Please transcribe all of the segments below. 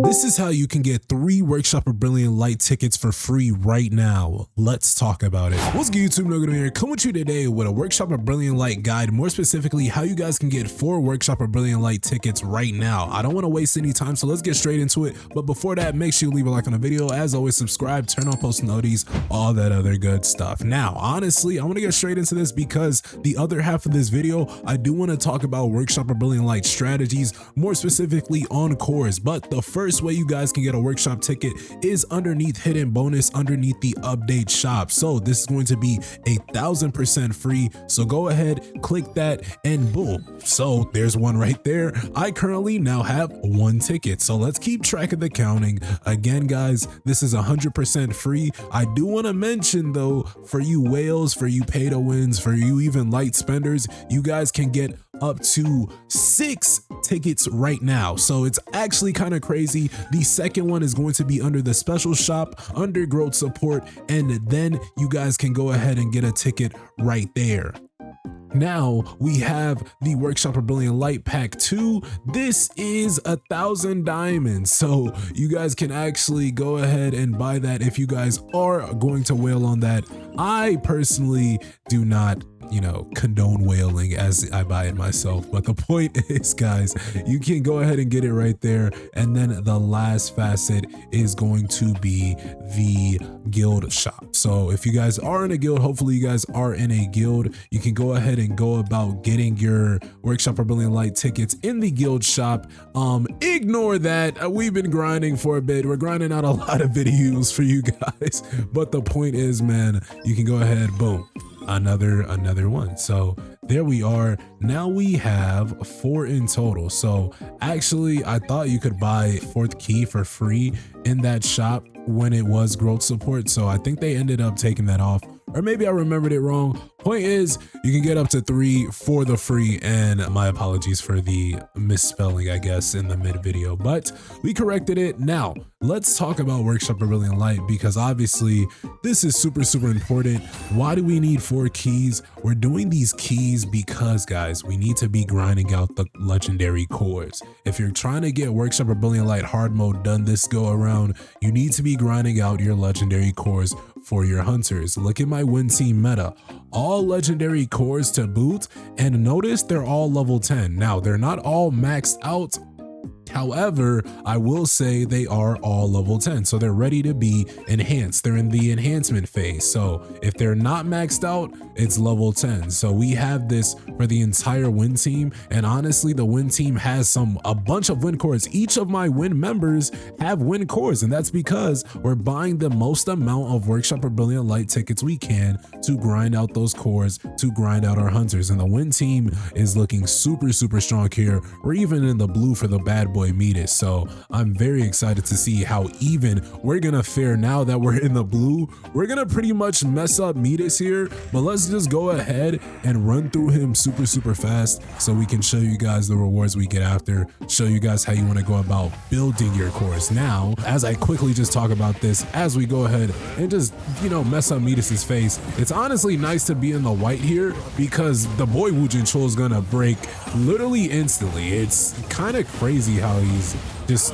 This is how you can get 3 Workshop of Brilliant Light tickets for free right now. Let's talk about it. What's good, YouTube? NoGoodEman here, coming to you today with a Workshop of Brilliant Light guide, more specifically how you guys can get 4 Workshop of Brilliant Light tickets right now. I don't want to waste any time, so let's get straight into it. But before that, make sure you leave a like on the video. As always, subscribe, turn on post notifications, all that other good stuff. Now, honestly, I want to get straight into this because the other half of this video, I do want to talk about Workshop of Brilliant Light strategies, more specifically on cores. But the first way you guys can get a workshop ticket is underneath hidden bonus underneath the update shop. So this is going to be 1000% free. So go ahead, click that, and boom. So there's one right there. I currently now have 1 ticket. So let's keep track of the counting. Again, guys, this is 100% free. I do want to mention though, for you whales, for you pay to wins, for you even light spenders, you guys can get up to 6 tickets right now. So it's actually kind of crazy. The second one is going to be under the special shop, under growth support, and then you guys can go ahead and get a ticket right there. Now we have the Workshop of Brilliant Light Pack 2. This is 1,000 diamonds. So you guys can actually go ahead and buy that if you guys are going to whale on that. I personally do not, condone whaling as I buy it myself. But the point is, guys, you can go ahead and get it right there. And then the last facet is going to be the guild shop. So if you guys are in a guild, hopefully you guys are in a guild, you can go ahead and go about getting your Workshop of Brilliant Light tickets in the guild shop. Ignore that. We've been grinding for a bit. We're grinding out a lot of videos for you guys. But the point is, man, you can go ahead, boom, another one. So there we are. Now we have 4 in total. So actually I thought you could buy 4th key for free in that shop when it was growth support. So I think they ended up taking that off, or maybe I remembered it wrong. Point is, you can get up to 3 for the free, and my apologies for the misspelling, I guess, in the mid video, but we corrected it. Now let's talk about Workshop of Brilliant Light, because obviously this is super important. Why do we need 4 keys? We're doing these keys because, guys, we need to be grinding out the legendary cores. If you're trying to get Workshop of Brilliant Light hard mode done this go around, you need to be grinding out your legendary cores for your hunters. Look at my win team meta, all legendary cores to boot, and notice they're all level 10. Now they're not all maxed out. However, I will say they are all level 10, so they're ready to be enhanced. They're in the enhancement phase. So if they're not maxed out, it's level 10. So we have this for the entire win team, and honestly, the win team has a bunch of win cores. Each of my win members have win cores, and that's because we're buying the most amount of Workshop of Brilliant Light tickets we can to grind out those cores, to grind out our hunters. And the win team is looking super strong here. We're even in the blue for the bad boy METUS. So I'm very excited to see how even we're gonna fare now that we're in the blue. We're gonna pretty much mess up METUS here, but let's just go ahead and run through him super fast so we can show you guys the rewards we get after, show you guys how you want to go about building your cores. Now, as I quickly just talk about this, as we go ahead and just, mess up METUS's face, it's honestly nice to be in the white here because the boy Woojin Chul is gonna break literally instantly. It's kind of crazy how he's just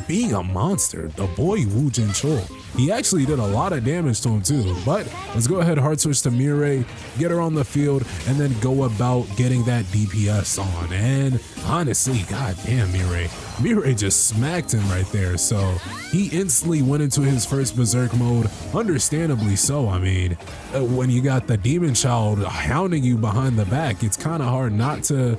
being a monster. The boy Woojin Chul, he actually did a lot of damage to him too. But let's go ahead, hard switch to Mirai, get her on the field, and then go about getting that DPS on. And honestly, goddamn, Mirai just smacked him right there. So he instantly went into his first berserk mode, understandably so. I mean, when you got the demon child hounding you behind the back, it's kind of hard not to,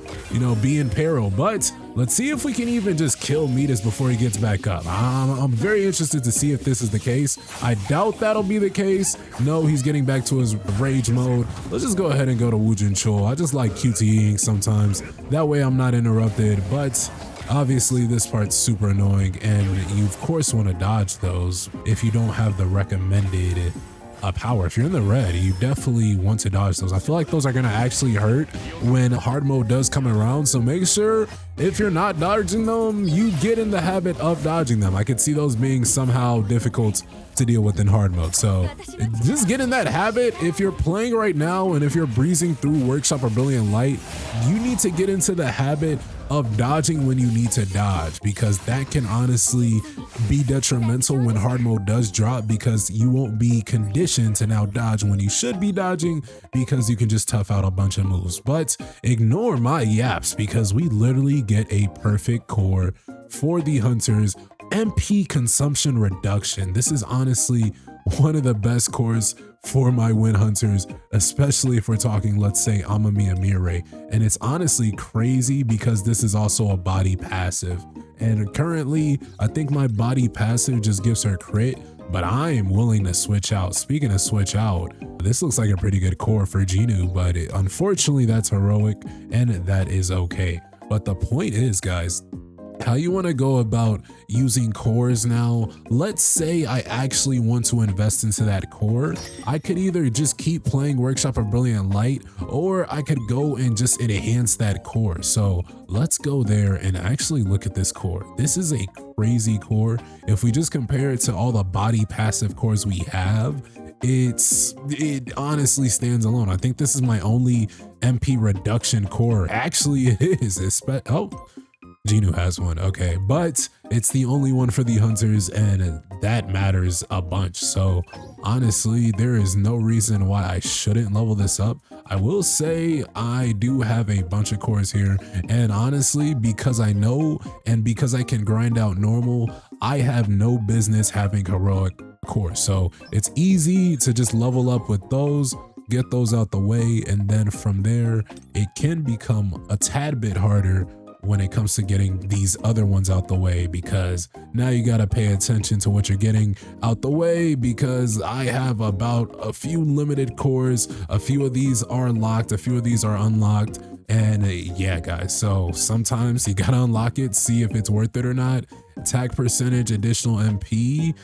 be in peril. But let's see if we can even just kill METUS before he gets back up. I'm very interested to see if this is the case. I doubt that'll be the case. No, he's getting back to his rage mode. Let's just go ahead and go to Woojin Chul. I just like QTEing sometimes. That way I'm not interrupted, but obviously this part's super annoying, and you of course want to dodge those if you don't have the recommended power. If you're in the red, you definitely want to dodge those. I feel like those are going to actually hurt when hard mode does come around, so make sure if you're not dodging them, you get in the habit of dodging them. I could see those being somehow difficult to deal with in hard mode. So just get in that habit. If you're playing right now and if you're breezing through Workshop or Brilliant Light, you need to get into the habit of dodging when you need to dodge, because that can honestly be detrimental when hard mode does drop, because you won't be conditioned to now dodge when you should be dodging, because you can just tough out a bunch of moves. But ignore my yaps, because we literally get a perfect core for the hunters. MP consumption reduction. This is honestly one of the best cores for my win hunters, especially if we're talking, let's say, Amami Amire. And it's honestly crazy because this is also a body passive. And currently, I think my body passive just gives her crit, but I am willing to switch out. Speaking of switch out, this looks like a pretty good core for Jinu, but unfortunately that's heroic, and that is okay. But the point is, guys, how you want to go about using cores now. Let's say I actually want to invest into that core. I could either just keep playing Workshop of Brilliant Light, or I could go and just enhance that core. So let's go there and actually look at this core. This is a crazy core. If we just compare it to all the body passive cores we have, it honestly stands alone. I think this is my only MP reduction core. Actually, it is. Oh, Jinu has one, okay, but it's the only one for the hunters, and that matters a bunch. So honestly, there is no reason why I shouldn't level this up. I will say I do have a bunch of cores here, and honestly, because I know and because I can grind out normal, I have no business having heroic cores. So it's easy to just level up with those, get those out the way, and then from there, it can become a tad bit harder when it comes to getting these other ones out the way, because now you got to pay attention to what you're getting out the way, because I have about a few limited cores. A few of these are locked, a few of these are unlocked, and yeah guys, so sometimes you gotta unlock it, see if it's worth it or not. Attack percentage, additional MP,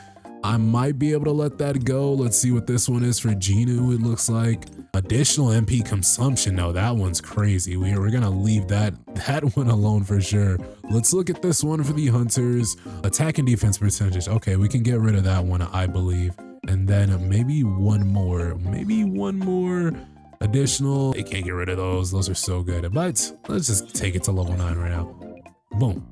I might be able to let that go. Let's see what this one is for Jinu. It looks like additional MP consumption. No, that one's crazy. We're gonna leave that one alone for sure. Let's look at this one for the hunters. Attack and defense percentage. Okay, we can get rid of that one, I believe. And then maybe one more additional. They can't get rid of those. Those are so good. But let's just take it to level 9 right now. Boom.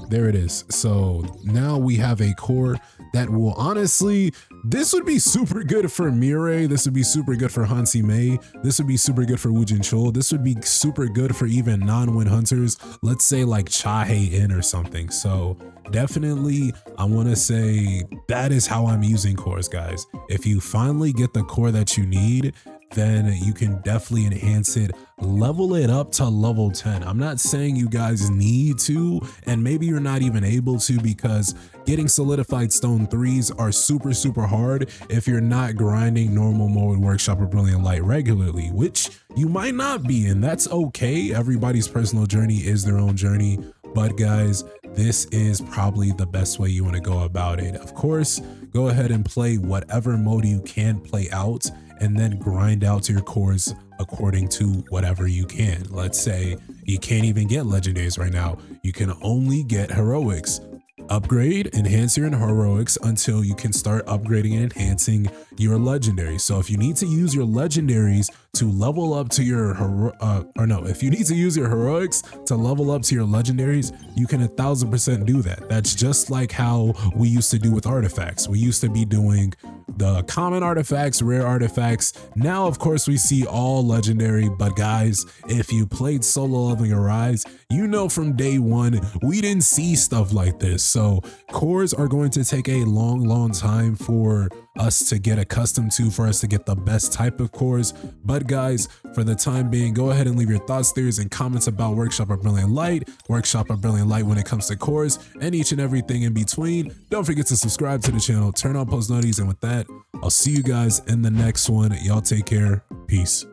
There it is. So now we have a core that will honestly, this would be super good for Mirai. This would be super good for Hansi Mei. This would be super good for Woojin Chul. This would be super good for even non-win hunters. Let's say like Chahe In or something. So definitely, I want to say that is how I'm using cores, guys. If you finally get the core that you need, then you can definitely enhance it, level it up to level 10. I'm not saying you guys need to, and maybe you're not even able to, because getting solidified stone 3s are super hard if you're not grinding normal mode, Workshop or Brilliant Light regularly, which you might not be, and that's okay. Everybody's personal journey is their own journey. But guys, this is probably the best way you want to go about it. Of course, go ahead and play whatever mode you can play out, and then grind out your cores according to whatever you can. Let's say you can't even get legendaries right now. You can only get heroics. Upgrade, enhance your heroics until you can start upgrading and enhancing your legendaries. So if you need to use your legendaries to level up to your if you need to use your heroics to level up to your legendaries, you can 1000% do that. That's just like how we used to do with artifacts. We used to be doing the common artifacts, rare artifacts. Now, of course, we see all legendary, but guys, if you played Solo Leveling Arise, you know from day one, we didn't see stuff like this. So cores are going to take a long time for us to get accustomed to, for us to get the best type of cores. But guys, for the time being, go ahead and leave your thoughts, theories, and comments about Workshop or Brilliant Light when it comes to cores, and each and everything in between. Don't forget to subscribe to the channel, turn on post notifications, and with that, I'll see you guys in the next one. Y'all take care. Peace.